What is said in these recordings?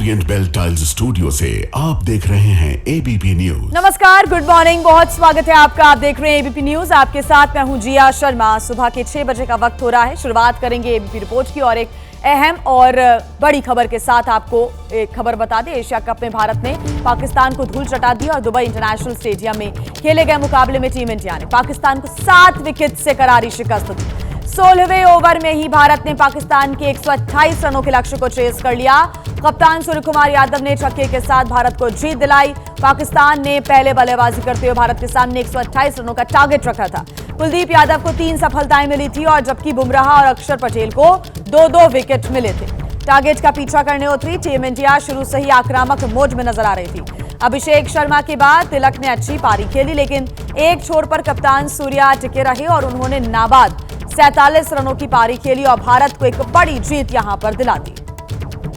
Orient bell tiles studio से आप देख रहे हैं एबीपी न्यूज। नमस्कार, गुड मॉर्निंग, बहुत स्वागत है आपका। आप देख रहे हैं एबीपी न्यूज। आपके साथ मैं हूं जिया शर्मा। सुबह के 6 बजे का वक्त हो रहा है। शुरुआत करेंगे एबीपी रिपोर्ट की और एक अहम और बड़ी खबर के साथ। आपको एक खबर बता दें, एशिया कप में भारत ने पाकिस्तान को धूल चटा दी और दुबई इंटरनेशनल स्टेडियम में खेले गए मुकाबले में टीम इंडिया ने पाकिस्तान को 7 विकेट से करारी शिकस्त दी। 16वें ओवर में ही भारत ने पाकिस्तान के 128 रनों के लक्ष्य को चेस कर लिया। कप्तान सूर्यकुमार यादव ने छक्के के साथ भारत को जीत दिलाई। पाकिस्तान ने पहले बल्लेबाजी करते हुए भारत के सामने 128 रनों का टारगेट रखा था। कुलदीप यादव को 3 सफलताएं मिली थी और जबकि बुमराह और अक्षर पटेल को 2-2 विकेट मिले थे। टारगेट का पीछा करने उतरी टीम इंडिया शुरू से ही आक्रामक मोड में नजर आ रही थी। अभिषेक शर्मा के बाद तिलक ने अच्छी पारी खेली, लेकिन एक छोर पर कप्तान सूर्या टिके रहे और उन्होंने नाबाद 47 रनों की पारी खेली और भारत को एक बड़ी जीत यहां पर दिला दी।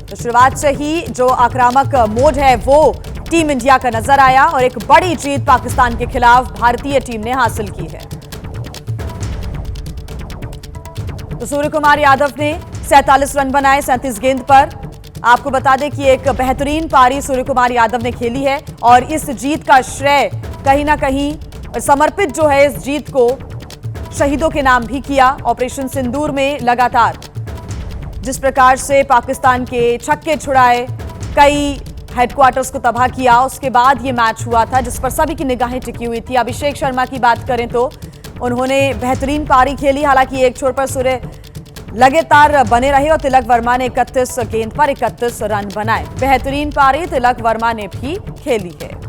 तो शुरुआत से ही जो आक्रामक मोड है वो टीम इंडिया का नजर आया और एक बड़ी जीत पाकिस्तान के खिलाफ भारतीय टीम ने हासिल की है। तो सूर्यकुमार यादव ने 47 रन बनाए 37 गेंद पर। आपको बता दें कि एक बेहतरीन पारी सूर्यकुमार यादव ने खेली है और इस जीत का श्रेय कहीं ना कहीं समर्पित जो है इस जीत को शहीदों के नाम भी किया। ऑपरेशन सिंदूर में लगातार जिस प्रकार से पाकिस्तान के छक्के छुड़ाए, कई हेडक्वार्टर्स को तबाह किया, उसके बाद ये मैच हुआ था जिस पर सभी की निगाहें टिकी हुई थी। अभिषेक शर्मा की बात करें तो उन्होंने बेहतरीन पारी खेली, हालांकि एक छोर पर सूर्य लगातार बने रहे और तिलक वर्मा ने 31 गेंद पर 31 रन बनाए। बेहतरीन पारी तिलक वर्मा ने भी खेली है।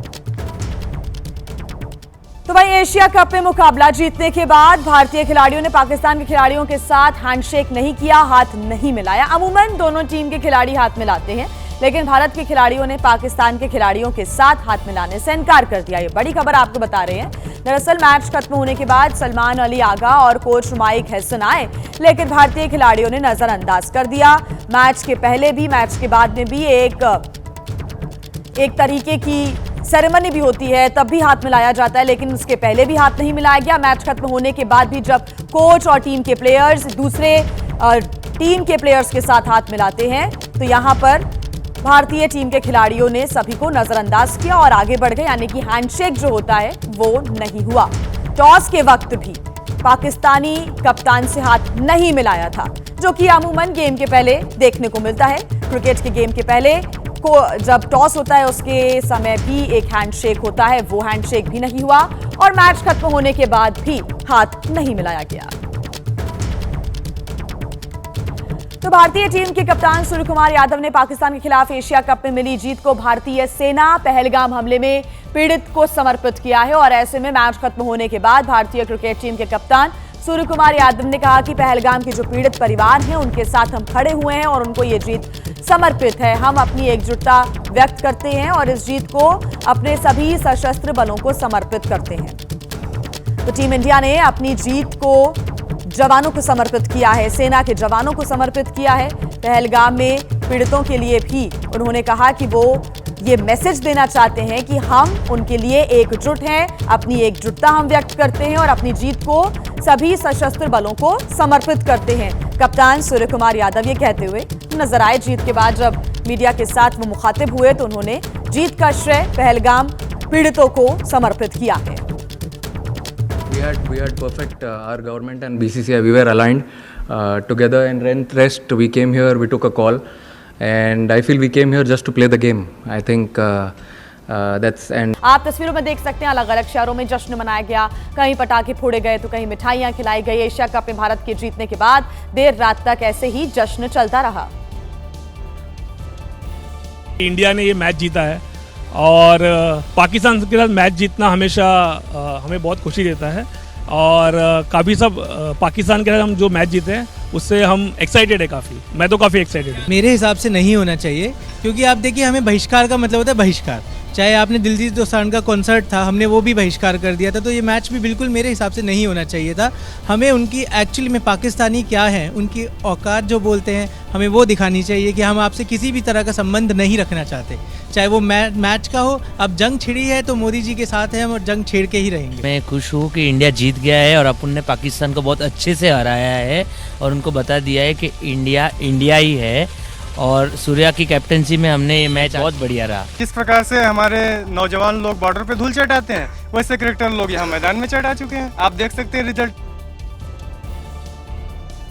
तो वहीं एशिया कप में मुकाबला जीतने के बाद भारतीय खिलाड़ियों ने पाकिस्तान के खिलाड़ियों के साथ हैंडशेक नहीं किया, हाथ नहीं मिलाया। अमूमन दोनों टीम के खिलाड़ी हाथ मिलाते हैं, लेकिन भारत के खिलाड़ियों ने पाकिस्तान के खिलाड़ियों के साथ हाथ मिलाने से इनकार कर दिया। ये बड़ी खबर आपको बता रहे हैं। दरअसल मैच खत्म होने के बाद सलमान अली आगा और कोच माइक हैसन आए, लेकिन भारतीय खिलाड़ियों ने नजरअंदाज कर दिया। मैच के पहले भी, मैच के बाद में भी एक तरीके की सेरेमनी भी होती है, तब भी हाथ मिलाया जाता है, लेकिन उसके पहले भी हाथ नहीं मिलाया गया। मैच खत्म होने के बाद भी जब कोच और टीम के प्लेयर्स दूसरे टीम के प्लेयर्स के साथ हाथ मिलाते हैं तो यहां पर भारतीय टीम के खिलाड़ियों ने सभी को नजरअंदाज किया और आगे बढ़ गए, यानी कि हैंडशेक जो होता है वो नहीं हुआ। टॉस के वक्त भी पाकिस्तानी कप्तान से हाथ नहीं मिलाया था, जो कि अमूमन गेम के पहले देखने को मिलता है। क्रिकेट के गेम के पहले को जब टॉस होता है उसके समय भी एक हैंडशेक होता है, वो हैंडशेक भी नहीं हुआ और मैच खत्म होने के बाद भी हाथ नहीं मिलाया गया। तो भारतीय टीम के कप्तान सूर्यकुमार यादव ने पाकिस्तान के खिलाफ एशिया कप में मिली जीत को भारतीय सेना पहलगाम हमले में पीड़ित को समर्पित किया है और ऐसे में मैच खत्म होने के बाद भारतीय क्रिकेट टीम के कप्तान सूर्यकुमार यादव ने कहा कि पहलगाम के जो पीड़ित परिवार हैं उनके साथ हम खड़े हुए हैं और उनको ये जीत समर्पित है। हम अपनी एकजुटता व्यक्त करते हैं और इस जीत को अपने सभी सशस्त्र बलों को समर्पित करते हैं। तो टीम इंडिया ने अपनी जीत को जवानों को समर्पित किया है, सेना के जवानों को समर्पित किया है। पहलगाम में पीड़ितों के लिए भी उन्होंने कहा कि वो ये मैसेज देना चाहते हैं कि हम उनके लिए एकजुट हैं, अपनी एकजुटता हम व्यक्त करते हैं और अपनी जीत को सभी सशस्त्र बलों को समर्पित करते हैं। कप्तान सूर्यकुमार यादव ये कहते हुए नजर आए। जीत के बाद जब मीडिया के साथ वो मुखातिब हुए तो उन्होंने जीत का श्रेय पहलगाम पीड़ितों को समर्पित किया है। We had perfect our government and BCCI, we were aligned together and rest we came here, we took a call and I feel we came here just to play the game. I think that's and आप तस्वीरों में देख सकते हैं अलग अलग शहरों में जश्न मनाया गया, कहीं पटाखे फोड़े गए तो कहीं मिठाइयां खिलाई गई। एशिया कप में भारत के जीतने के बाद देर रात तक ऐसे ही जश्न चलता रहा। इंडिया ने ये मैच जीता है और पाकिस्तान के साथ मैच जीतना हमेशा हमें बहुत खुशी देता है और काफ़ी सब पाकिस्तान के साथ हम जो मैच जीते हैं उससे हम एक्साइटेड है काफ़ी। मैं तो काफ़ी एक्साइटेड हूँ। मेरे हिसाब से नहीं होना चाहिए, क्योंकि आप देखिए हमें बहिष्कार का मतलब होता है बहिष्कार। चाहे आपने दिलजीत दोसांझ का कॉन्सर्ट था, हमने वो भी बहिष्कार कर दिया था, तो ये मैच भी बिल्कुल मेरे हिसाब से नहीं होना चाहिए था। हमें उनकी एक्चुअली में पाकिस्तानी क्या है, उनकी औकात जो बोलते हैं, हमें वो दिखानी चाहिए कि हम आपसे किसी भी तरह का संबंध नहीं रखना चाहते, चाहे वो मैच का हो। अब जंग छिड़ी है तो मोदी जी के साथ हैं हम और जंग छेड़ के ही रहेंगे। मैं खुश हूँ कि इंडिया जीत गया है और अपन ने पाकिस्तान को बहुत अच्छे से हराया है और उनको बता दिया है कि इंडिया इंडिया ही है और सूर्या की कैप्टनसी में हमने ये मैच बहुत बढ़िया रहा। किस प्रकार से हमारे नौजवान लोग बॉर्डर पे धूल चटाते हैं, वैसे क्रिकेटर लोग यहाँ मैदान में चढ़ा चुके हैं। आप देख सकते हैं रिजल्ट।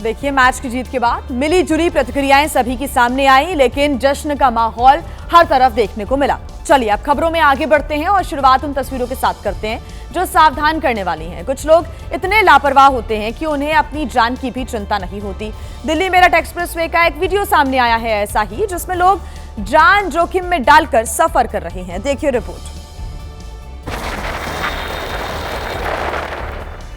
देखिए, मैच की जीत के बाद मिली जुली प्रतिक्रियाएं सभी की सामने आई, लेकिन जश्न का माहौल हर तरफ देखने को मिला। चलिए अब खबरों में आगे बढ़ते हैं और शुरुआत उन तस्वीरों के साथ करते हैं जो सावधान करने वाली हैं। कुछ लोग इतने लापरवाह होते हैं कि उन्हें अपनी जान की भी चिंता नहीं होती। दिल्ली मेरठ एक्सप्रेसवे का एक वीडियो सामने आया है ऐसा ही, जिसमें लोग जान जोखिम में डालकर सफर कर रहे हैं। देखिए रिपोर्ट।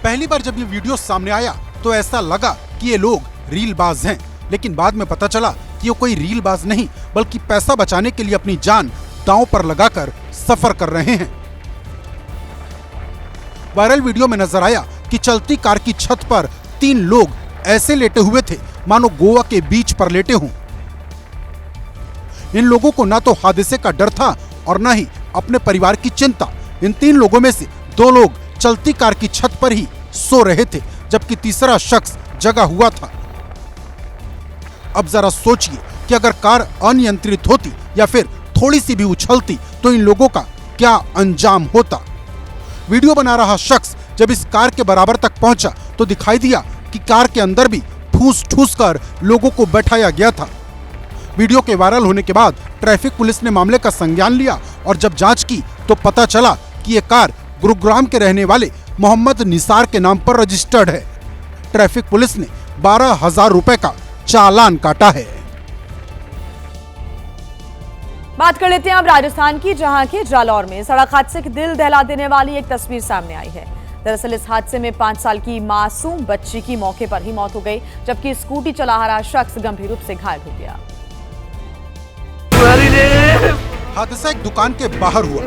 पहली बार जब ये वीडियो सामने आया तो ऐसा लगा कि ये लोग रीलबाज हैं, लेकिन बाद में पता चला कि ये कोई रीलबाज नहीं बल्कि पैसा बचाने के लिए अपनी जान दांव पर लगाकर सफर कर रहे हैं। वायरल वीडियो में नजर आया कि चलती कार की छत पर 3 लोग ऐसे लेटे हुए थे मानो गोवा के बीच पर लेटे हों। इन लोगों को ना तो हादसे का डर था और ना ही अपने परिवार की चिंता। इन 3 लोगों में से 2 लोग चलती कार की छत पर ही सो रहे थे, जबकि तीसरा शख्स जगा हुआ था। अब जरा सोचिए कि अगर कार अनियंत्रित होती या फिर थोड़ी सी भी उछलती तो इन लोगों का क्या अंजाम होता। वीडियो बना रहा शख्स जब इस कार के बराबर तक पहुंचा तो दिखाई दिया कि कार के अंदर भी ठूस ठूस कर लोगों को बैठाया गया था। वीडियो के वायरल होने के बाद ट्रैफिक पुलिस ने मामले का संज्ञान लिया और जब जांच की तो पता चला कि ये कार गुरुग्राम के रहने वाले मोहम्मद निसार के नाम पर रजिस्टर्ड है। ट्रैफिक पुलिस ने 12,000 रुपए का चालान काटा है। बात कर लेते हैं अब राजस्थान की, जहां के जालौर में सड़क हादसे की दिल दहला देने वाली एक तस्वीर सामने आई है। दरअसल इस हादसे में 5 साल की मासूम बच्ची की मौके पर ही मौत हो गई, जबकि स्कूटी चला रहा शख्स गंभीर रूप से घायल हो गया। हादसा एक दुकान के बाहर हुआ।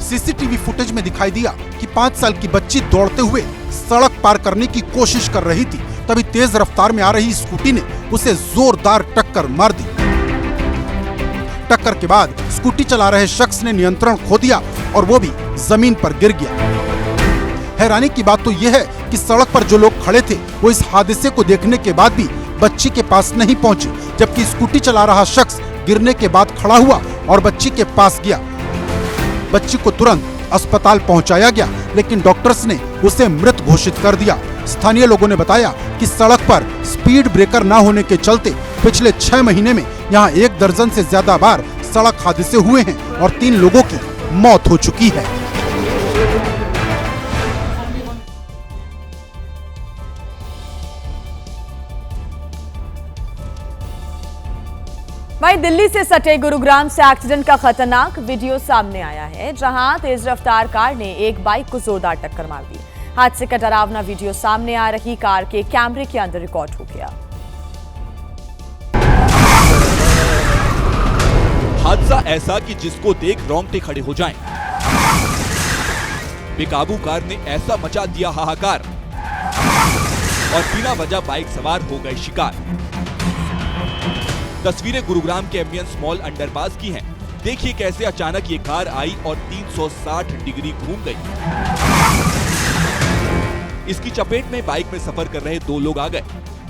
सीसीटीवी फुटेज में दिखाई दिया कि 5 साल की बच्ची दौड़ते हुए सड़क पार करने की कोशिश कर रही थी, तभी तेज रफ्तार में आ रही स्कूटी ने उसे जोरदार टक्कर मार दी। टक्कर के बाद स्कूटी चला रहे शख्स ने नियंत्रण खो दिया और वो भी जमीन पर गिर गया। हैरानी की बात तो यह है कि सड़क पर जो लोग खड़े थे वो इस हादसे को देखने के बाद भी बच्ची के पास नहीं पहुंचे, जबकि स्कूटी चला रहा शख्स गिरने के बाद खड़ा हुआ और बच्ची के पास गया। बच्ची को तुरंत अस्पताल पहुंचाया गया, लेकिन डॉक्टर्स ने उसे मृत घोषित कर दिया। स्थानीय लोगों ने बताया कि सड़क पर स्पीड ब्रेकर न होने के चलते पिछले 6 महीने में यहाँ 1 दर्जन से ज्यादा बार सड़क हादसे हुए हैं और 3 लोगों की मौत हो चुकी है। वहीं दिल्ली से सटे गुरुग्राम से एक्सीडेंट का खतरनाक वीडियो सामने आया है, जहां तेज रफ्तार कार ने एक बाइक को जोरदार टक्कर मार दी। हादसे का डरावना वीडियो सामने आ रही कार के कैमरे के अंदर रिकॉर्ड हो गया। हादसा ऐसा कि जिसको देख रोंगटे खड़े हो जाएं। बेकाबू कार ने ऐसा मचा दिया हाहाकार और बिना वजह बाइक सवार हो गए शिकार। तस्वीरें गुरुग्राम के एमबीएंस मॉल अंडरपास की हैं। देखिए कैसे अचानक ये कार आई और 360 डिग्री घूम गई। इसकी चपेट में बाइक में सफर कर रहे 2 लोग आ गए।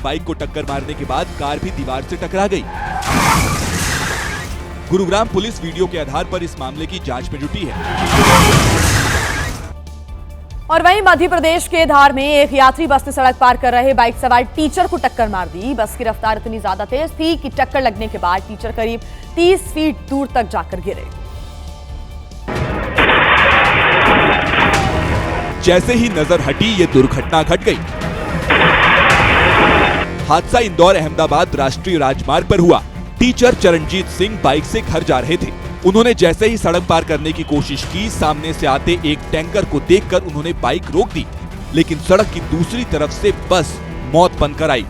बाइक को टक्कर मारने के बाद कार भी दीवार से टकरा गई। गुरुग्राम पुलिस वीडियो के आधार पर इस मामले की जांच में जुटी है। और वहीं मध्य प्रदेश के धार में एक यात्री बस से सड़क पार कर रहे बाइक सवार टीचर को टक्कर मार दी। बस की रफ्तार इतनी ज्यादा तेज थी कि टक्कर लगने के बाद टीचर करीब 30 फीट दूर तक जाकर गिरे। जैसे ही नजर हटी ये दुर्घटना घट गई। हादसा इंदौर अहमदाबाद राष्ट्रीय राजमार्ग पर हुआ। टीचर चरणजीत सिंह बाइक से घर जा रहे थे। उन्होंने जैसे ही सड़क पार करने की कोशिश की, सामने से आते एक टैंकर को देखकर उन्होंने बाइक रोक दी, लेकिन सड़क की दूसरी तरफ से बस मौत बनकर आई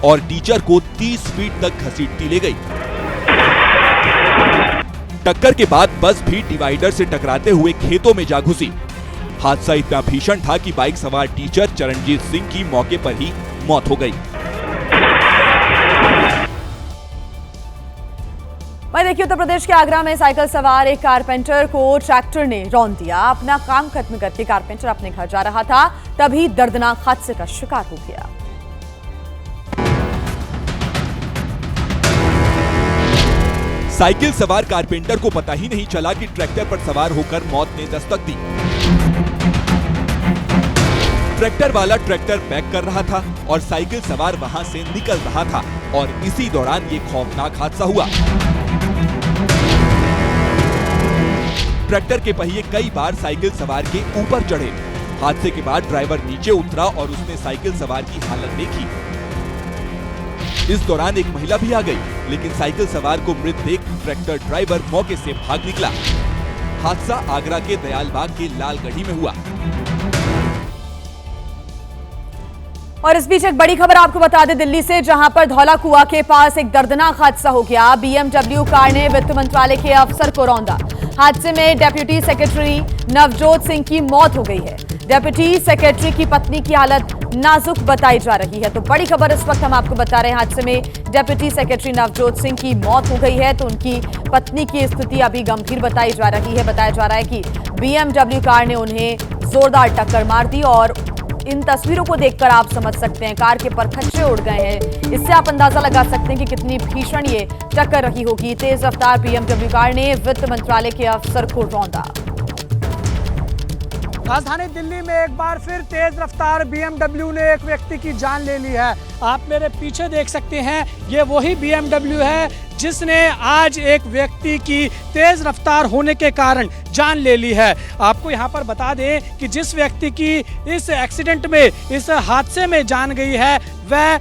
और टीचर को 30 फीट तक घसीटती ले गई। टक्कर के बाद बस भी डिवाइडर से टकराते हुए खेतों में जा घुसी। हादसा इतना भीषण था कि बाइक सवार टीचर चरणजीत सिंह की मौके पर ही मौत हो गई। वहीं देखिए, उत्तर प्रदेश के आगरा में साइकिल सवार एक कारपेंटर को ट्रैक्टर ने रौंद दिया। अपना काम खत्म करके कारपेंटर अपने घर जा रहा था, तभी दर्दनाक हादसे का शिकार हो गया। साइकिल सवार कारपेंटर को पता ही नहीं चला कि ट्रैक्टर पर सवार होकर मौत ने दस्तक दी। ट्रैक्टर वाला ट्रैक्टर पैक कर रहा था और साइकिल सवार वहां से निकल रहा था और इसी दौरान ये खौफनाक हादसा हुआ। ट्रैक्टर के पहिए कई बार साइकिल सवार के ऊपर चढ़े। हादसे के बाद ड्राइवर नीचे उतरा और उसने साइकिल सवार की हालत देखी। इस दौरान एक महिला भी आ गई, लेकिन साइकिल सवार को मृत देख ट्रैक्टर ड्राइवर मौके से भाग निकला। हादसा आगरा के दयालबाग के लालगढ़ी में हुआ। और इस बीच एक बड़ी खबर आपको बता दें दिल्ली से, जहां पर धौला कुआं के पास एक दर्दनाक हादसा हो गया। बीएमडब्ल्यू कार ने वित्त मंत्रालय के अफसर को रौंदा। हादसे में डेप्यूटी सेक्रेटरी नवजोत सिंह की मौत हो गई है। डेप्यूटी सेक्रेटरी की पत्नी की हालत नाजुक बताई जा रही है। तो बड़ी खबर इस वक्त हम आपको बता रहे हैं, हादसे में डेप्यूटी सेक्रेटरी नवजोत सिंह की मौत हो गई है, तो उनकी पत्नी की स्थिति अभी गंभीर बताई जा रही है। बताया जा रहा है कि बीएमडब्ल्यू कार ने उन्हें जोरदार टक्कर मार दी और इन तस्वीरों को देखकर आप समझ सकते हैं कार के परखच्चे उड़ गए हैं। इससे आप अंदाजा लगा सकते हैं कि कितनी भीषण ये टक्कर रही होगी। तेज रफ्तार बीएमडब्ल्यू कार ने वित्त मंत्रालय के अफसर को रौंदा। राजधानी दिल्ली में एक बार फिर तेज रफ्तार बीएमडब्ल्यू ने एक व्यक्ति की जान ले ली है। आप मेरे पीछे देख सकते हैं, ये वही बीएमडब्ल्यू है जिसने आज एक व्यक्ति की तेज रफ्तार होने के कारण जान ले ली है। आपको यहाँ पर बता दें कि जिस व्यक्ति की इस एक्सीडेंट में, इस हादसे में जान गई है, वह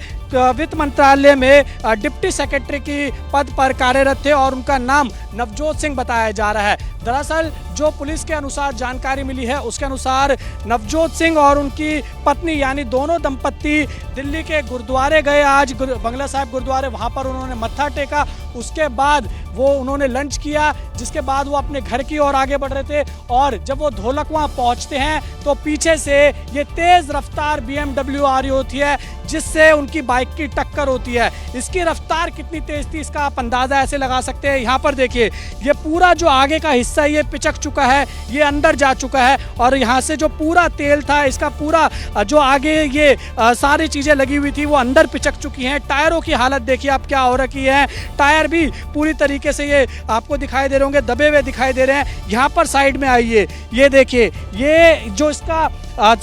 वित्त मंत्रालय में डिप्टी सेक्रेटरी की पद पर कार्यरत थे और उनका नाम नवजोत सिंह बताया जा रहा है। दरअसल जो पुलिस के अनुसार जानकारी मिली है, उसके अनुसार नवजोत सिंह और उनकी पत्नी यानी दोनों दंपत्ति दिल्ली के गुरुद्वारे गए आज, बंगला साहिब गुरुद्वारे। वहां पर उन्होंने मत्था टेका, उसके बाद वो उन्होंने लंच किया, जिसके बाद वो अपने घर की ओर आगे बढ़ रहे थे और जब वो धौला कुआं पहुंचते हैं तो पीछे से ये तेज रफ्तार बीएमडब्ल्यू आ रही होती है, जिससे उनकी बाइक की टक्कर होती है। इसकी रफ्तार कितनी तेज थी इसका आप अंदाजा ऐसे लगा सकते हैं। यहाँ पर देखिए, ये पूरा जो आगे का हिस्सा ये पिचक चुका है, ये अंदर जा चुका है और यहाँ से जो पूरा तेल था, इसका पूरा जो आगे ये सारी चीजें लगी हुई थी वो अंदर पिचक चुकी हैं। टायरों की हालत देखिए आप क्या हो रखी है। टायर भी पूरी तरीके से ये आपको दिखाई दे रहे होंगे, दबे हुए दिखाई दे रहे हैं। यहाँ पर साइड में आइए, ये देखिए, ये जो इसका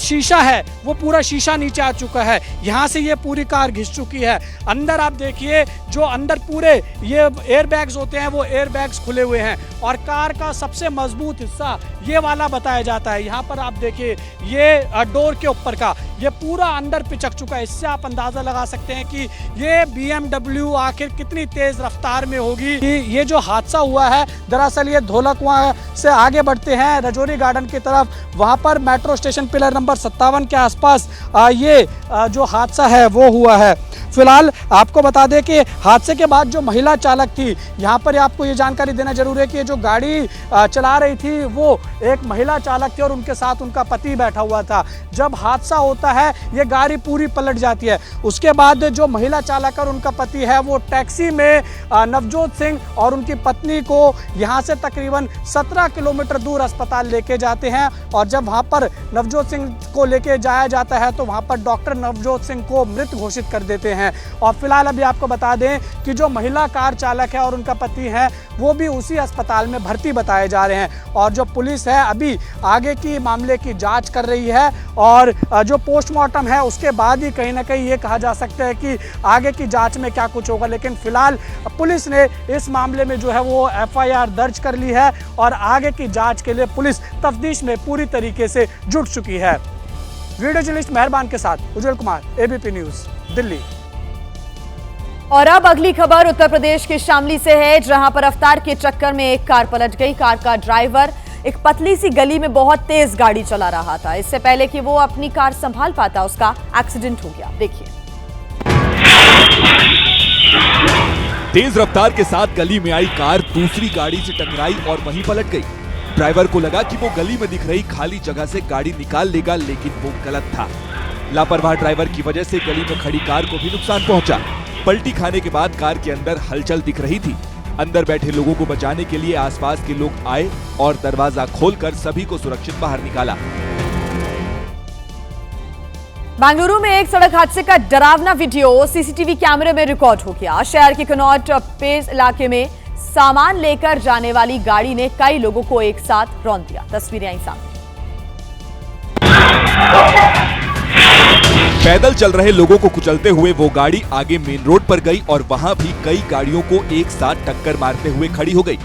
शीशा है वो पूरा शीशा नीचे आ चुका है। यहाँ से ये पूरी कार घिस चुकी है। अंदर आप देखिए, जो अंदर पूरे ये एयर बैग्स होते हैं वो एयर बैग्स खुले हुए हैं और कार का सबसे मजबूत हिस्सा ये वाला बताया जाता है। यहाँ पर आप देखिए, ये डोर के ऊपर का ये पूरा अंदर पिचक चुका है। इससे आप अंदाजा लगा सकते हैं कि ये बीएमडब्ल्यू आखिर कितनी तेज रफ्तार में होगी। कि ये जो हादसा हुआ है, दरअसल ये धौला कुआं से आगे बढ़ते हैं रजौरी गार्डन की तरफ, वहाँ पर मेट्रो स्टेशन पिलर नंबर 57 के आसपास ये जो हादसा है वो हुआ है। फिलहाल आपको बता दें कि हादसे के बाद जो महिला चालक थी, यहाँ पर आपको ये जानकारी देना जरूरी है कि जो गाड़ी चला रही थी वो एक महिला चालक थी और उनके साथ उनका पति बैठा हुआ था। जब हादसा होता है ये गाड़ी पूरी पलट जाती है। उसके बाद जो महिला चालक और उनका पति है वो टैक्सी में नवजोत सिंह और उनकी पत्नी को यहाँ से तकरीबन 17 किलोमीटर दूर अस्पताल लेके जाते हैं और जब वहाँ पर नवजोत सिंह को लेके जाया जाता है तो वहाँ पर डॉक्टर नवजोत सिंह को मृत घोषित कर देते हैं। और फिलहाल अभी आपको बता दें कि जो महिला कार चालक है और उनका पति है वो भी उसी अस्पताल में भर्ती बताए जा रहे हैं और जो पुलिस है अभी आगे की मामले की जांच कर रही है और जो पोस्टमार्टम है उसके बाद ही कहीं ना कहीं ये कहा जा सकता है कि आगे की जांच में क्या कुछ होगा। लेकिन फिलहाल पुलिस ने इस मामले में जो है वो एफआईआर दर्ज कर ली है और आगे की जांच के लिए पुलिस तफ्तीश में पूरी तरीके से जुट चुकी है। वीडियो जर्नलिस्ट मेहरबान के साथ उज्जवल कुमार, एबीपी न्यूज, दिल्ली। और अब अगली खबर उत्तर प्रदेश के शामली से है, जहां पर रफ्तार के चक्कर में एक कार पलट गई। कार का ड्राइवर एक पतली सी गली में बहुत तेज गाड़ी चला रहा था। इससे पहले कि वो अपनी कार संभाल पाता, उसका एक्सीडेंट हो गया। देखिए, तेज रफ्तार के साथ गली में आई कार दूसरी गाड़ी से टकराई और वहीं पलट गई। ड्राइवर को लगा कि वो गली में दिख रही खाली जगह से गाड़ी निकाल लेगा, लेकिन वो गलत था। लापरवाह ड्राइवर की वजह से गली में खड़ी कार को भी नुकसान पहुंचा। पलटी खाने के बाद कार के अंदर हलचल दिख रही थी। अंदर बैठे लोगों को बचाने के लिए आसपास के लोग आए और दरवाजा खोलकर सभी को सुरक्षित बाहर निकाला। बेंगलुरु में एक सड़क हादसे का डरावना वीडियो सीसीटीवी कैमरे में रिकॉर्ड हो गया। शहर के कनॉट पेस इलाके में सामान लेकर जाने वाली गाड़ी ने कई लोगों को एक साथ रौंद दिया। तस्वीरें आई सामने। पैदल चल रहे लोगों को कुचलते हुए वो गाड़ी आगे मेन रोड पर गई और वहां भी कई गाड़ियों को एक साथ टक्कर मारते हुए खड़ी हो गई।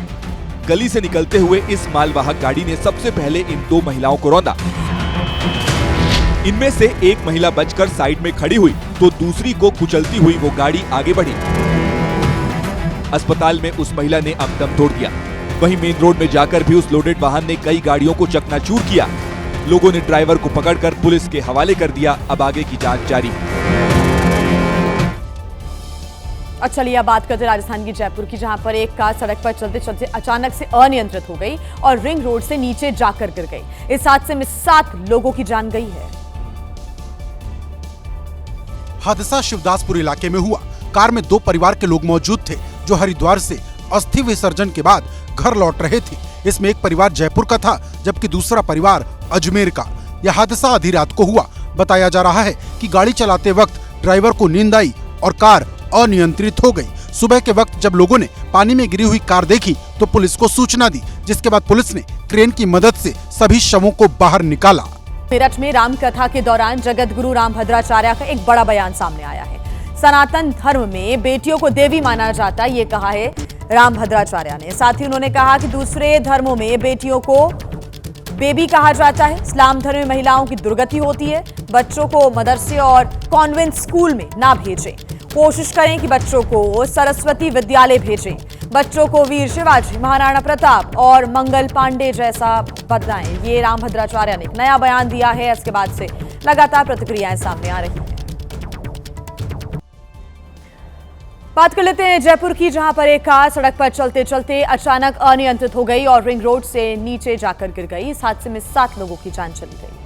गली से निकलते हुए इस मालवाहक गाड़ी ने सबसे पहले इन दो महिलाओं को रौंदा। इनमें से एक महिला बचकर साइड में खड़ी हुई तो दूसरी को कुचलती हुई वो गाड़ी आगे बढ़ी। अस्पताल में उस महिला ने अब दम तोड़ दिया। वहीं मेन रोड में जाकर भी उस लोडेड वाहन ने कई गाड़ियों को चकनाचूर किया। लोगों ने ड्राइवर को पकड़कर पुलिस के हवाले कर दिया। अब आगे की जांच जारी। और चलिए अब बात करते हैं राजस्थान की जयपुर की, जहां पर एक कार सड़क पर चलते चलते अचानक से अनियंत्रित हो गई और रिंग रोड से नीचे जाकर गिर गई। इस हादसे में 7 लोगों की जान गई है। हादसा शिवदासपुर इलाके में हुआ। कार में 2 परिवार के लोग मौजूद थे जो हरिद्वार से अस्थि विसर्जन के बाद घर लौट रहे थे। इसमें एक परिवार जयपुर का था जबकि दूसरा परिवार अजमेर का। यह हादसा आधी रात को हुआ। बताया जा रहा है कि गाड़ी चलाते वक्त ड्राइवर को नींद आई और कार अनियंत्रित हो गई। सुबह के वक्त जब लोगों ने पानी में गिरी हुई कार देखी तो पुलिस को सूचना दी, जिसके बाद पुलिस ने क्रेन की मदद से सभी शवों को बाहर निकाला। मेरठ में राम कथा के दौरान जगत गुरु रामभद्राचार्य का एक बड़ा बयान सामने आया है। सनातन धर्म में बेटियों को देवी माना जाता है, ये कहा है रामभद्राचार्य ने। साथ ही उन्होंने कहा कि दूसरे धर्मों में बेटियों को बेबी कहा जाता है। इस्लाम धर्म में महिलाओं की दुर्गति होती है। बच्चों को मदरसे और कॉन्वेंट स्कूल में ना भेजें। कोशिश करें कि बच्चों को सरस्वती विद्यालय भेजें। बच्चों को वीर शिवाजी, महाराणा प्रताप और मंगल पांडे जैसा बताएं। ये रामभद्राचार्य ने एक नया बयान दिया है। इसके बाद से लगातार प्रतिक्रियाएं सामने आ रही हैं। बात कर लेते हैं जयपुर की, जहां पर एक कार सड़क पर चलते चलते अचानक अनियंत्रित हो गई और रिंग रोड से नीचे जाकर गिर गई। इस हादसे में 7 लोगों की जान चली गई।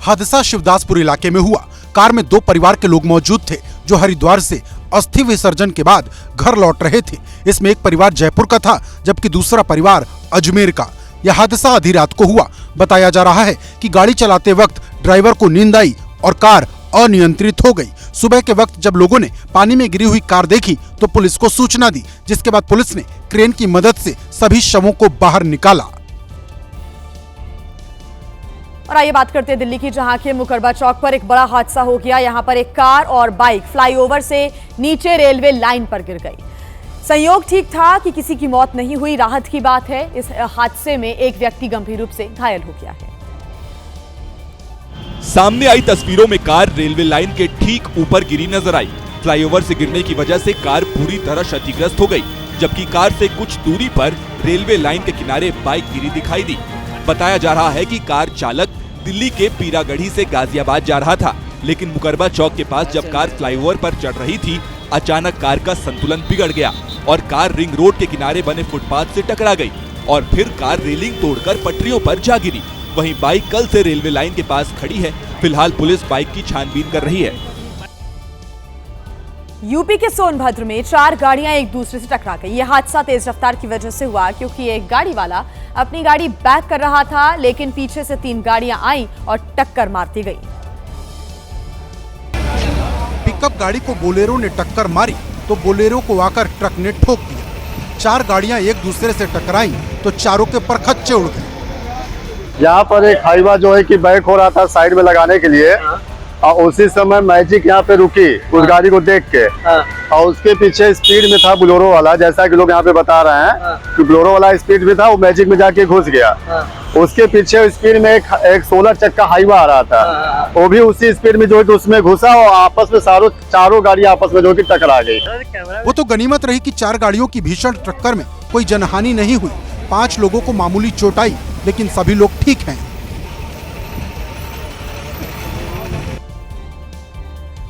हादसा शिवदासपुर इलाके में हुआ। कार में 2 परिवार के लोग मौजूद थे जो हरिद्वार से अस्थि विसर्जन के बाद घर लौट रहे थे। इसमें एक परिवार जयपुर का था जबकि दूसरा परिवार अजमेर का। यह हादसा आधी रात को हुआ। बताया जा रहा है कि गाड़ी चलाते वक्त ड्राइवर को नींद आई और कार अनियंत्रित हो गई। सुबह के वक्त जब लोगों ने पानी में गिरी हुई कार देखी तो पुलिस को सूचना दी, जिसके बाद पुलिस ने क्रेन की मदद से सभी शवों को बाहर निकाला। और आइए बात करते हैं दिल्ली की, जहां के मुकरबा चौक पर एक बड़ा हादसा हो गया। यहां पर एक कार और बाइक फ्लाईओवर से नीचे रेलवे लाइन पर गिर गई। संयोग ठीक था कि किसी की मौत नहीं हुई। राहत की बात है, इस हादसे में एक व्यक्ति गंभीर रूप से घायल हो गया है। सामने आई तस्वीरों में कार रेलवे लाइन के ठीक ऊपर गिरी नजर आई। फ्लाईओवर से गिरने की वजह से कार पूरी तरह क्षतिग्रस्त हो गई, जबकि कार से कुछ दूरी पर रेलवे लाइन के किनारे बाइक गिरी दिखाई दी। बताया जा रहा है कि कार चालक दिल्ली के पीरागढ़ी से गाजियाबाद जा रहा था, लेकिन मुकरबा चौक के पास जब कार फ्लाईओवर पर चढ़ रही थी, अचानक कार का संतुलन बिगड़ गया और कार रिंग रोड के किनारे बने फुटपाथ से टकरा गई और फिर कार रेलिंग तोड़कर पटरियों पर जा गिरी। वहीं बाइक कल से रेलवे लाइन के पास खड़ी है। फिलहाल पुलिस बाइक की छानबीन कर रही है। यूपी के सोनभद्र में 4 गाड़ियां एक दूसरे से टकरा गई। यह हादसा तेज रफ्तार की वजह से हुआ, क्योंकि एक गाड़ी वाला अपनी गाड़ी बैक कर रहा था, लेकिन पीछे से 3 गाड़ियां आईं और टक्कर मारती गई। पिकअप गाड़ी को बोलेरो ने टक्कर मारी तो बोलेरो को आकर ट्रक ने ठोक दिया। 4 गाड़ियां एक दूसरे से टकराई तो चारों के परखच्चे उड़ गए। यहाँ पर एक हाईवा जो है कि बैक हो रहा था साइड में लगाने के लिए, और उसी समय मैजिक यहाँ पे रुकी उस गाड़ी को देख के, और उसके पीछे स्पीड में था बोलेरो वाला, जैसा कि लोग यहाँ पे बता रहे हैं कि बोलेरो वाला स्पीड में था, वो मैजिक में जाके घुस गया। उसके पीछे स्पीड में एक 16 चक्का हाईवा आ रहा था, वो भी उसी स्पीड में जो है कि उसमें घुसा और आपस में चारों गाड़ी आपस में जो कि टकरा गई। वो तो गनीमत रही कि 4 गाड़ियों की भीषण टक्कर में कोई जनहानि नहीं हुई। 5 लोगों को मामूली चोट आई, लेकिन सभी लोग ठीक हैं।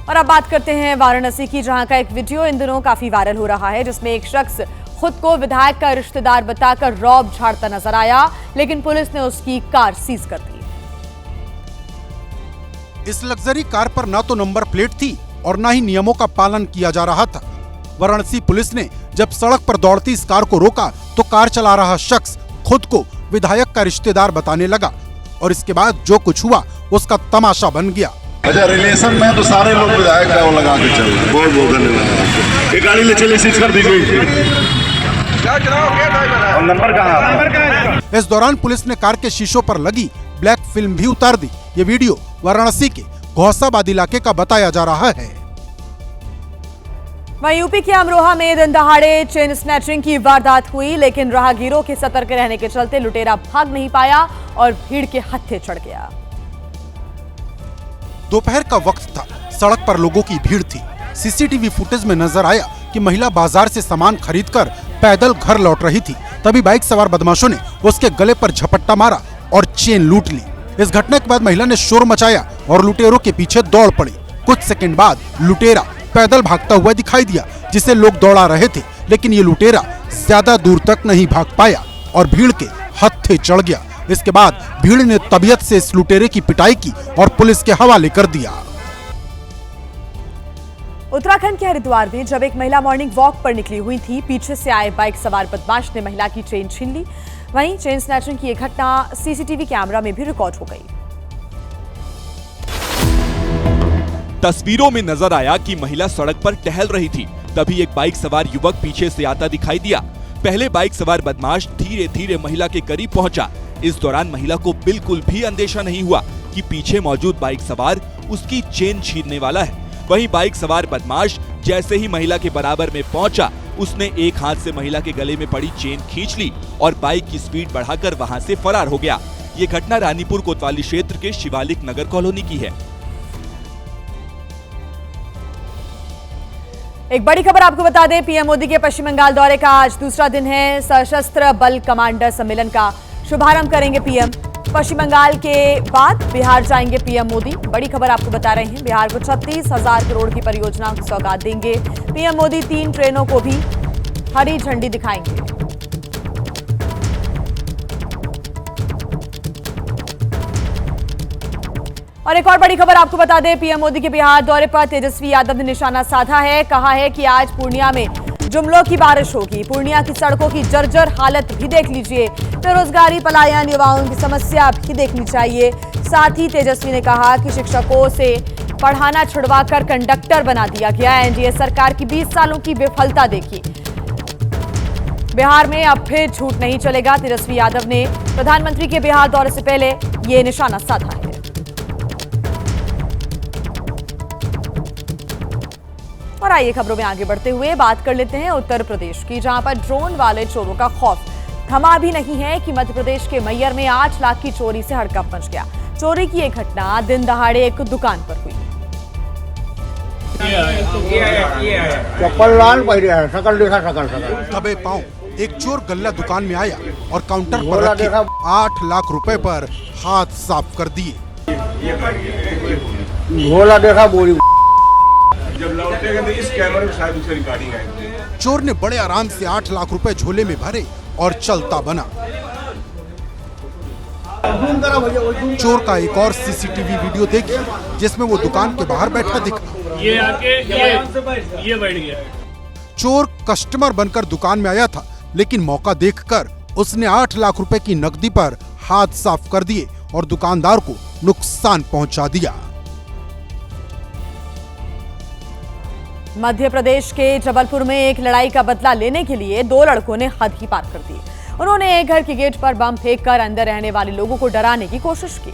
और अब बात करते हैं वाराणसी की, जहां का एक वीडियो इन दिनों काफी वायरल हो रहा है, जिसमें एक शख्स खुद को विधायक का रिश्तेदार बताकर रौब झाड़ता नजर आया, लेकिन पुलिस ने उसकी कार सीज कर दी। इस लग्जरी कार पर न तो नंबर प्लेट थी और न ही नियमों का पालन किया जा रहा था। वाराणसी पुलिस ने जब सड़क पर दौड़ती इस कार को रोका तो कार चला रहा शख्स खुद को विधायक का रिश्तेदार बताने लगा और इसके बाद जो कुछ हुआ उसका तमाशा बन गया। अच्छा, रिलेशन में तो सारे लोग विधायक का वो लगा के चल रहे, बहुत बहुत धन्यवाद। ये गाड़ी ले चले, सीज कर दीजिए। और नंबर कहाँ? इस दौरान पुलिस ने कार के शीशों पर लगी ब्लैक फिल्म भी उतार दी। ये वीडियो वाराणसी के गौसाबाद इलाके का बताया जा रहा है। वहीं यूपी के अमरोहा में दिन दहाड़े चेन स्नैचिंग की वारदात हुई, लेकिन राहगीरों के सतर्क रहने के चलते लुटेरा भाग नहीं पाया और भीड़ के हत्थे चढ़ गया। दोपहर का वक्त था, सड़क पर लोगों की भीड़ थी। सीसीटीवी फुटेज में नजर आया कि महिला बाजार से सामान खरीदकर पैदल घर लौट रही थी। तभी बाइक सवार बदमाशों ने उसके गले पर झपट्टा मारा और चेन लूट ली। इस घटना के बाद महिला ने शोर मचाया और लुटेरों के पीछे दौड़ पड़ी। कुछ सेकंड बाद लुटेरा पैदल भागता हुआ दिखाई दिया, जिसे लोग दौड़ा रहे थे, लेकिन ये लुटेरा ज्यादा दूर तक नहीं भाग पाया और भीड़ के हत्थे चढ़ गया। इसके बाद भीड़ ने तबीयत से इस लुटेरे की पिटाई की और पुलिस के हवाले कर दिया। उत्तराखंड के हरिद्वार में जब एक महिला मॉर्निंग वॉक पर निकली हुई थी, पीछे से आए बाइक सवार बदमाश ने महिला की चेन छीन ली। वहीं चेन स्नैचिंग की यह घटना सीसीटीवी कैमरा में भी रिकॉर्ड हो गई। तस्वीरों में नजर आया कि महिला सड़क पर टहल रही थी, तभी एक बाइक सवार युवक पीछे से आता दिखाई दिया। पहले बाइक सवार बदमाश धीरे धीरे महिला के करीब पहुंचा। इस दौरान महिला को बिल्कुल भी अंदेशा नहीं हुआ कि पीछे मौजूद बाइक सवार उसकी चेन छीनने वाला है। वहीं बाइक सवार बदमाश जैसे ही महिला के बराबर में पहुंचा, उसने एक हाथ से महिला के गले में पड़ी चेन खींच ली और बाइक की स्पीड बढ़ाकर वहां से फरार हो गया। ये घटना रानीपुर कोतवाली क्षेत्र के शिवालिक नगर कॉलोनी की है। एक बड़ी खबर आपको बता दें, पीएम मोदी के पश्चिम बंगाल दौरे का आज दूसरा दिन है। सशस्त्र बल कमांडर सम्मेलन का शुभारंभ करेंगे पीएम। पश्चिम बंगाल के बाद बिहार जाएंगे पीएम मोदी। बड़ी खबर आपको बता रहे हैं, बिहार को 36,000 करोड़ की परियोजना की सौगात देंगे पीएम मोदी। 3 ट्रेनों को भी हरी झंडी दिखाएंगे। और एक और बड़ी खबर आपको बता दें, पीएम मोदी के बिहार दौरे पर तेजस्वी यादव ने निशाना साधा है। कहा है कि आज पूर्णिया में जुमलों की बारिश होगी। पूर्णिया की सड़कों की जर्जर हालत भी देख लीजिए। बेरोजगारी, पलायन, युवाओं की समस्या भी देखनी चाहिए। साथ ही तेजस्वी ने कहा कि शिक्षकों से पढ़ाना छुड़वाकर कंडक्टर बना दिया गया। एनडीए सरकार की 20 सालों की विफलता देखी। बिहार में अब फिर झूठ नहीं चलेगा। तेजस्वी यादव ने प्रधानमंत्री के बिहार दौरे से पहले ये निशाना साधा है। और आइए खबरों में आगे बढ़ते हुए बात कर लेते हैं उत्तर प्रदेश की, जहां पर ड्रोन वाले चोरों का खौफ थमा भी नहीं है कि मध्य प्रदेश के मैयर में 8 लाख की चोरी से हड़कंप मच गया। चोरी की एक घटना दिन दहाड़े एक दुकान पर हुई। चप्पल लाल पहले है, सकल देखा सकल दबे पांव एक चोर गल्ला दुकान में आया और काउंटर पर रखे 8 लाख रुपए पर हाथ साफ कर दिए। भोला देखा बोरी। जब लौटेगा तो इस कैमरे में शायद उसकी रिकॉर्डिंग आएगी। चोर ने बड़े आराम से 8 लाख रुपए झोले में भरे और चलता बना। चोर का एक और सीसीटीवी वीडियो देखिए, जिसमें वो दुकान के बाहर बैठा दिखा। ये आके ये बैठ गया। चोर कस्टमर बनकर दुकान में आया था, लेकिन मौका देखकर उसने 8 लाख रुपए की नकदी पर हाथ साफ कर दिए और दुकानदार को नुकसान पहुंचा दिया। मध्य प्रदेश के जबलपुर में एक लड़ाई का बदला लेने के लिए 2 लड़कों ने हद ही पार कर दी। उन्होंने एक घर के गेट पर बम फेंककर अंदर रहने वाले लोगों को डराने की कोशिश की।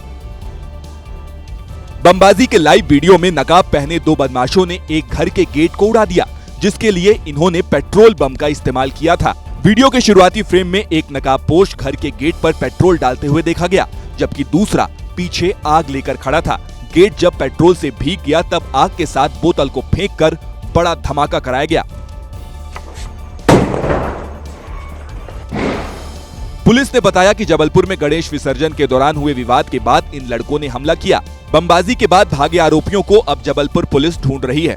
बमबाजी के लाइव वीडियो में नकाब पहने 2 बदमाशों ने एक घर के गेट को उड़ा दिया, जिसके लिए इन्होंने पेट्रोल बम का इस्तेमाल किया था। वीडियो के शुरुआती फ्रेम में एक नकाबपोश घर के गेट पर पेट्रोल डालते हुए देखा गया, जबकि दूसरा पीछे आग लेकर खड़ा था। गेट जब पेट्रोल से भीग गया, तब आग के साथ बोतल को फेंककर बड़ा धमाका कराया गया। पुलिस ने बताया कि जबलपुर में गणेश विसर्जन के दौरान हुए विवाद के बाद इन लड़कों ने हमला किया। बमबाजी के बाद भागे आरोपियों को अब जबलपुर पुलिस ढूंढ रही है।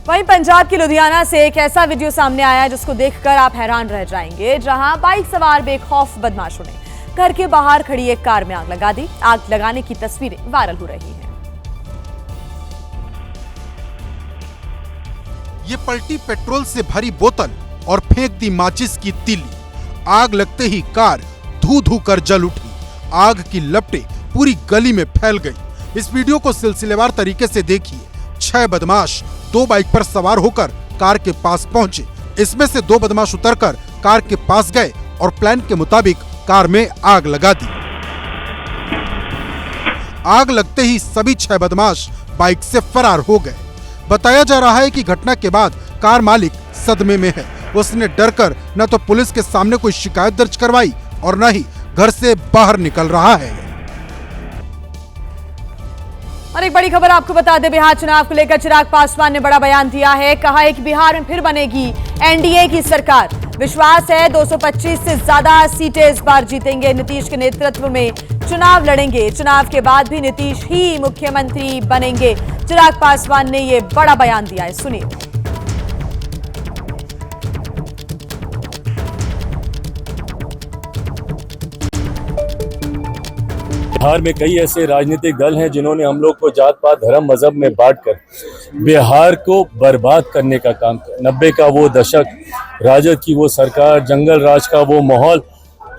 वहीं पंजाब के लुधियाना से एक ऐसा वीडियो सामने आया जिसको देखकर आप हैरान रह जाएंगे, जहां बाइक सवार बेखौफ बदमाशों ने घर के बाहर खड़ी एक कार में आग लगा दी। आग लगाने की तस्वीरें वायरल हो रही हैं। ये पलटी पेट्रोल से भरी बोतल और फेंक दी माचिस की तीली। आग लगते ही कार धू धू कर जल उठी। आग की लपटें पूरी गली में फैल गई। इस वीडियो को सिलसिलेवार तरीके से देखिए। 6 बदमाश 2 बाइक पर सवार होकर कार के पास पहुंचे। इसमें से 2 बदमाश उतरकर कार के पास गए और प्लान के मुताबिक कार में आग लगा दी। आग लगते ही सभी 6 बदमाश बाइक से फरार हो गए। बताया जा रहा है कि घटना के बाद कार मालिक सदमे में है। उसने डरकर न तो पुलिस के सामने कोई शिकायत दर्ज करवाई और न ही घर से बाहर निकल रहा है। और एक बड़ी खबर आपको बता दें, बिहार चुनाव को लेकर चिराग पासवान ने बड़ा बयान दिया है। कहा है कि बिहार में फिर बनेगी एनडीए की सरकार। विश्वास है 225 से ज्यादा सीटें इस बार जीतेंगे। नीतीश के नेतृत्व में चुनाव लड़ेंगे। चुनाव के बाद भी नीतीश ही मुख्यमंत्री बनेंगे। चिराग पासवान ने यह बड़ा बयान दिया है, सुनिए। बिहार में कई ऐसे राजनीतिक दल हैं जिन्होंने हम लोग को जात पात धर्म मजहब में बांटकर बिहार को बर्बाद करने का काम किया। 90 का वो दशक, राजद की वो सरकार, जंगल राज का वो माहौल,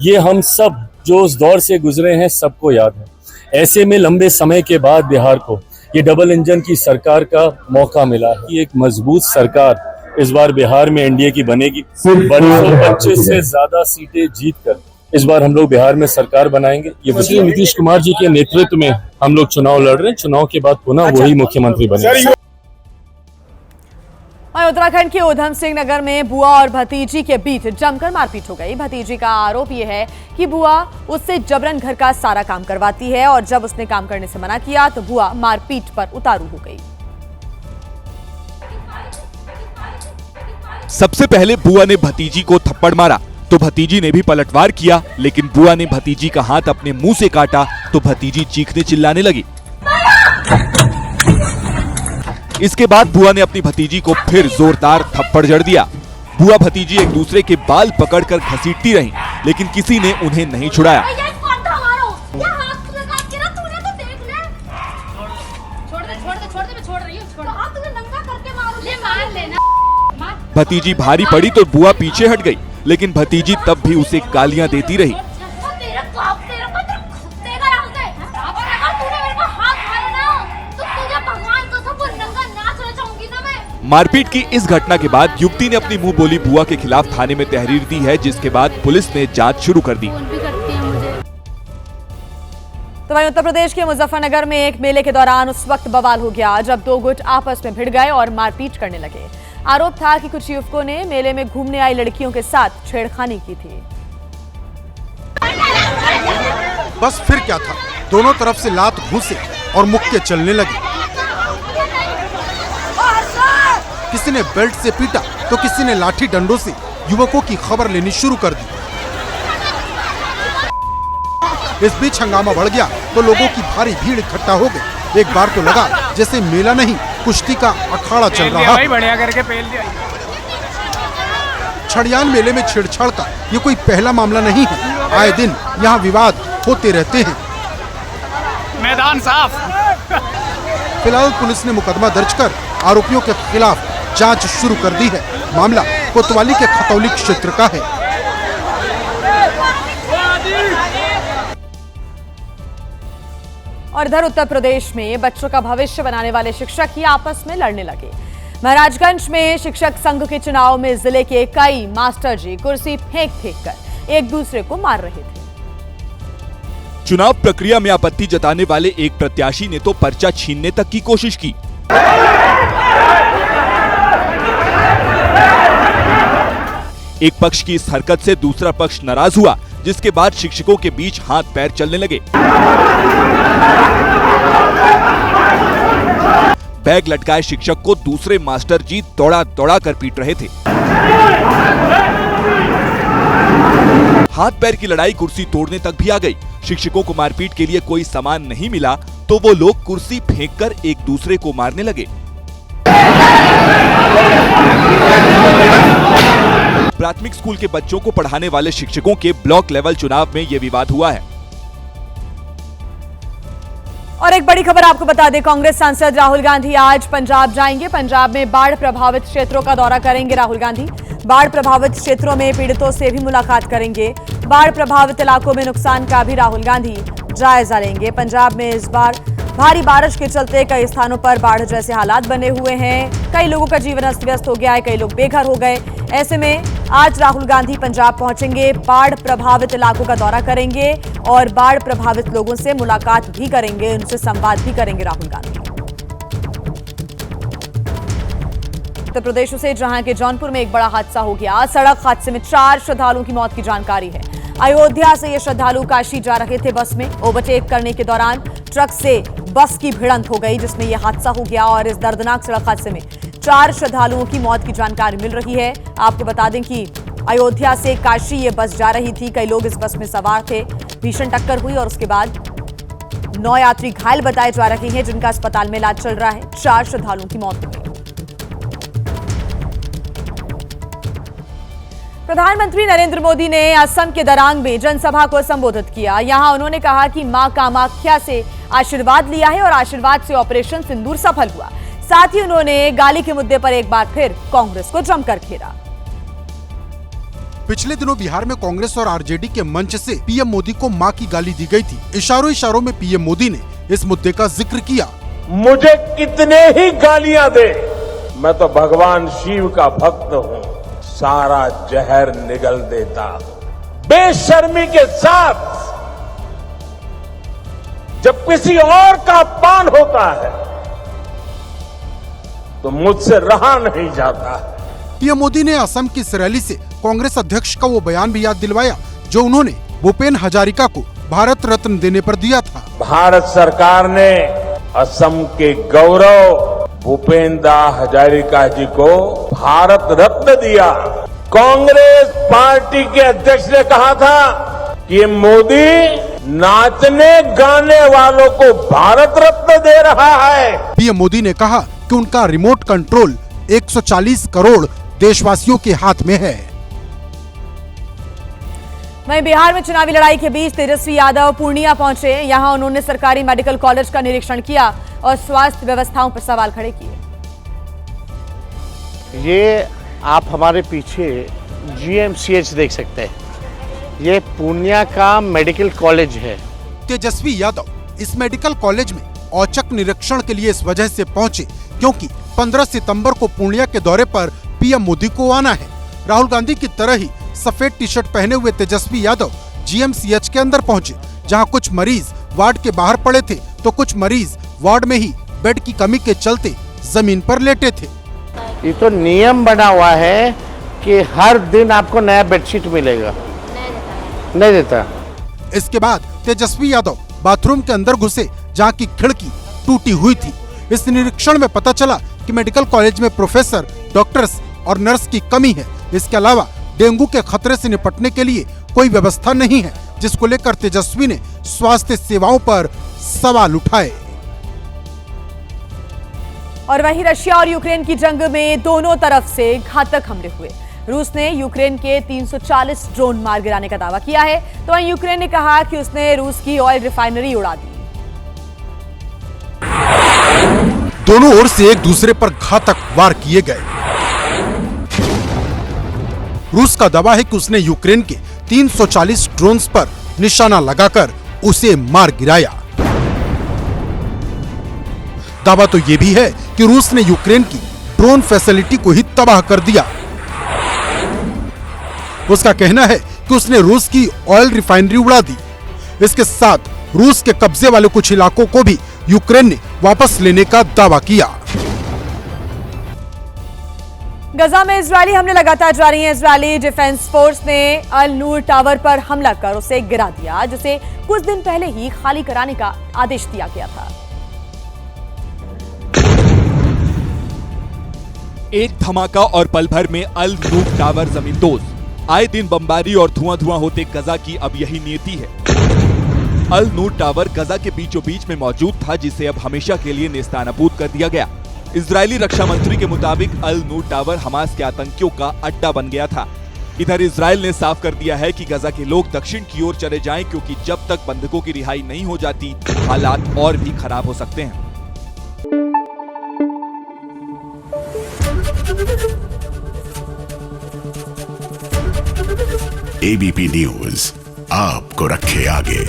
ये हम सब जो उस दौर से गुजरे हैं सबको याद है। ऐसे में लंबे समय के बाद बिहार को ये डबल इंजन की सरकार का मौका मिला है कि एक मजबूत सरकार इस बार बिहार में एनडीए की बनेगी। 225 से ज्यादा सीटें जीतकर इस बार हम लोग बिहार में सरकार बनाएंगे। ये नीतीश कुमार जी के नेतृत्व में हम लोग चुनाव लड़ रहे हैं। चुनाव के बाद पुनः वही मुख्यमंत्री बनेंगे। उत्तराखंड के उधम सिंह नगर में बुआ और भतीजी के बीच जमकर मारपीट हो गई। भतीजी का आरोप यह है कि बुआ उससे जबरन घर का सारा काम करवाती है और जब उसने काम करने से मना किया तो बुआ मारपीट पर उतारू हो गई। सबसे पहले बुआ ने भतीजी को थप्पड़ मारा तो भतीजी ने भी पलटवार किया, लेकिन बुआ ने भतीजी का हाथ अपने मुंह से काटा तो भतीजी चीखने चिल्लाने लगी। इसके बाद बुआ ने अपनी भतीजी को फिर जोरदार थप्पड़ जड़ दिया। बुआ भतीजी एक दूसरे के बाल पकड़कर घसीटती रहीं, लेकिन किसी ने उन्हें नहीं छुड़ाया। भतीजी भारी पड़ी तो बुआ पीछे हट गई, लेकिन भतीजी तब भी उसे गालियां देती रही। मारपीट की इस घटना के बाद युवती ने अपनी मुंह बोली बुआ के खिलाफ थाने में तहरीर दी है, जिसके बाद पुलिस ने जांच शुरू कर दी। तो वहीं उत्तर प्रदेश के मुजफ्फरनगर में एक मेले के दौरान उस वक्त बवाल हो गया जब 2 गुट आपस में भिड़ गए और मारपीट करने लगे। आरोप था कि कुछ युवकों ने मेले में घूमने आई लड़कियों के साथ छेड़खानी की थी। बस फिर क्या था, दोनों तरफ से लात घूंसे और मुक्के चलने लगे। किसी ने बेल्ट से पीटा तो किसी ने लाठी डंडों से युवकों की खबर लेनी शुरू कर दी। इस बीच हंगामा बढ़ गया तो लोगों की भारी भीड़ इकट्ठा हो गई। एक बार तो लगा जैसे मेला नहीं कुश्ती का अखाड़ा चल रहा है। बढ़िया करके पेल दिया। छड़ियान मेले में छेड़छाड़ का ये कोई पहला मामला नहीं है। आए दिन यहाँ विवाद होते रहते हैं। मैदान साफ। फिलहाल पुलिस ने मुकदमा दर्ज कर आरोपियों के खिलाफ जांच शुरू कर दी है। मामला कोतवाली के खतौली क्षेत्र का है। और इधर उत्तर प्रदेश में बच्चों का भविष्य बनाने वाले शिक्षक ही आपस में लड़ने लगे। महाराजगंज में शिक्षक संघ के चुनाव में जिले के कई मास्टर जी कुर्सी फेंक कर एक दूसरे को मार रहे थे। चुनाव प्रक्रिया में आपत्ति जताने वाले एक प्रत्याशी ने तो पर्चा छीनने तक की कोशिश की। एक पक्ष की इस हरकत से दूसरा पक्ष नाराज हुआ, जिसके बाद शिक्षकों के बीच हाथ पैर चलने लगे। बैग लटकाए शिक्षक को दूसरे मास्टर जी दौड़ा दौड़ा कर पीट रहे थे। हाथ पैर की लड़ाई कुर्सी तोड़ने तक भी आ गई। शिक्षकों को मारपीट के लिए कोई सामान नहीं मिला तो वो लोग कुर्सी फेंककर एक दूसरे को मारने लगे। प्राथमिक स्कूल के बच्चों को पढ़ाने वाले शिक्षकों के ब्लॉक लेवल चुनाव में ये विवाद हुआ है। और एक बड़ी खबर आपको बता दें, कांग्रेस सांसद राहुल गांधी आज पंजाब जाएंगे। पंजाब में बाढ़ प्रभावित क्षेत्रों का दौरा करेंगे राहुल गांधी। बाढ़ प्रभावित क्षेत्रों में पीड़ितों से भी मुलाकात करेंगे। बाढ़ प्रभावित इलाकों में नुकसान का भी राहुल गांधी जायजा लेंगे। पंजाब में इस बार भारी बारिश के चलते कई स्थानों पर बाढ़ जैसे हालात बने हुए हैं। कई लोगों का जीवन अस्त व्यस्त हो गया है, कई लोग बेघर हो गए। ऐसे में आज राहुल गांधी पंजाब पहुंचेंगे, बाढ़ प्रभावित इलाकों का दौरा करेंगे और बाढ़ प्रभावित लोगों से मुलाकात भी करेंगे, उनसे संवाद भी करेंगे राहुल गांधी। उत्तर प्रदेश से जहां के जौनपुर में एक बड़ा हादसा हो गया। सड़क हादसे में 4 श्रद्धालुओं की मौत की जानकारी है। अयोध्या से ये श्रद्धालु काशी जा रहे थे बस में। ओवरटेक करने के दौरान ट्रक से बस की भिड़ंत हो गई, जिसमें यह हादसा हो गया और इस दर्दनाक सड़क हादसे में 4 श्रद्धालुओं की मौत की जानकारी मिल रही है। आपको बता दें कि अयोध्या से काशी ये बस जा रही थी। कई लोग इस बस में सवार थे। भीषण टक्कर हुई और उसके बाद 9 यात्री घायल बताए जा रहे हैं, जिनका अस्पताल में इलाज चल रहा है। 4 श्रद्धालुओं की मौत हो गई। प्रधानमंत्री नरेंद्र मोदी ने असम के दरांग में जनसभा को संबोधित किया। यहां उन्होंने कहा कि मां कामाख्या से आशीर्वाद लिया है और आशीर्वाद से ऑपरेशन सिंदूर सफल हुआ। साथ ही उन्होंने गाली के मुद्दे पर एक बार फिर कांग्रेस को जमकर घेरा। पिछले दिनों बिहार में कांग्रेस और आरजेडी के मंच से पीएम मोदी को मां की गाली दी गई थी। इशारों इशारों में पीएम मोदी ने इस मुद्दे का जिक्र किया। मुझे कितने ही गालियां दे, मैं तो भगवान शिव का भक्त हूँ, सारा जहर निगल देता। बेशर्मी के साथ जब किसी और का अपमान होता है तो मुझसे रहा नहीं जाता। पीएम मोदी ने असम की इस रैली से कांग्रेस अध्यक्ष का वो बयान भी याद दिलवाया जो उन्होंने भूपेन हजारिका को भारत रत्न देने पर दिया था। भारत सरकार ने असम के गौरव भूपेंद्र हजारिका जी को भारत रत्न दिया। कांग्रेस पार्टी के अध्यक्ष ने कहा था कि मोदी नाचने गाने वालों को भारत रत्न दे रहा है। पीएम मोदी ने कहा कि उनका रिमोट कंट्रोल 140 करोड़ देशवासियों के हाथ में है। वहीं बिहार में चुनावी लड़ाई के बीच तेजस्वी यादव पूर्णिया पहुंचे। यहां उन्होंने सरकारी मेडिकल कॉलेज का निरीक्षण किया और स्वास्थ्य व्यवस्थाओं पर सवाल खड़े किए। ये आप हमारे पीछे GMCH देख सकते हैं। ये पूर्णिया का मेडिकल कॉलेज है। तेजस्वी यादव इस मेडिकल कॉलेज में औचक निरीक्षण के लिए इस वजह से पहुंचे क्योंकि 15 सितंबर को पूर्णिया के दौरे पर पीएम मोदी को आना है। राहुल गांधी की तरह ही सफेद टी शर्ट पहने हुए तेजस्वी यादव GMCH के अंदर पहुंचे, जहां कुछ मरीज वार्ड के बाहर पड़े थे तो कुछ मरीज वार्ड में ही बेड की कमी के चलते जमीन पर लेटे थे। ये तो नियम बना हुआ है कि हर दिन आपको नया बेडशीट मिलेगा। नहीं देता। इसके बाद तेजस्वी यादव बाथरूम के अंदर घुसे, जहां की खिड़की टूटी हुई थी। इस निरीक्षण में पता चला कि मेडिकल कॉलेज में प्रोफेसर, डॉक्टर्स और नर्स की कमी है। इसके अलावा डेंगू के खतरे से निपटने के लिए कोई व्यवस्था नहीं है, जिसको लेकर तेजस्वी ने स्वास्थ्य सेवाओं पर सवाल उठाए। और वहीं रशिया और यूक्रेन की जंग में दोनों तरफ से घातक हमले हुए। रूस ने यूक्रेन के 340 ड्रोन मार गिराने का दावा किया है, तो वहीं यूक्रेन ने कहा कि उसने रूस की ऑयल रिफाइनरी उड़ा दी। दोनों ओर से एक दूसरे पर घातक वार किए गए। रूस का दावा है कि उसने यूक्रेन के 340 ड्रोन्स पर निशाना लगाकर उसे मार गिराया। दावा तो यह भी है कि रूस ने यूक्रेन की ड्रोन फैसिलिटी को ही तबाह कर दिया। उसका कहना है कि उसने रूस की ऑयल रिफाइनरी उड़ा दी। इसके साथ रूस के कब्जे वाले कुछ इलाकों को भी यूक्रेन ने वापस लेने का दावा किया। गजा में इजरायली हमले लगातार जारी हैं। इजरायली डिफेंस फोर्स ने अल नूर टावर पर हमला कर उसे गिरा दिया, जिसे कुछ दिन पहले ही खाली कराने का आदेश दिया गया था। एक धमाका और पल भर में अल नूर टावर जमींदोज। आए दिन बमबारी और धुआं होते गजा की अब यही नियति है। अल नूर टावर गजा के बीचों बीच में मौजूद था, जिसे अब हमेशा के लिए नेस्तानाबूद कर दिया गया। इजरायली रक्षा मंत्री के मुताबिक अल नूर टावर हमास के आतंकियों का अड्डा बन गया था। इधर इजराइल ने साफ कर दिया है कि गजा के लोग दक्षिण की ओर चले जाएं, क्योंकि जब तक बंधकों की रिहाई नहीं हो जाती हालात और भी खराब हो सकते हैं। ABP न्यूज आपको रखे आगे।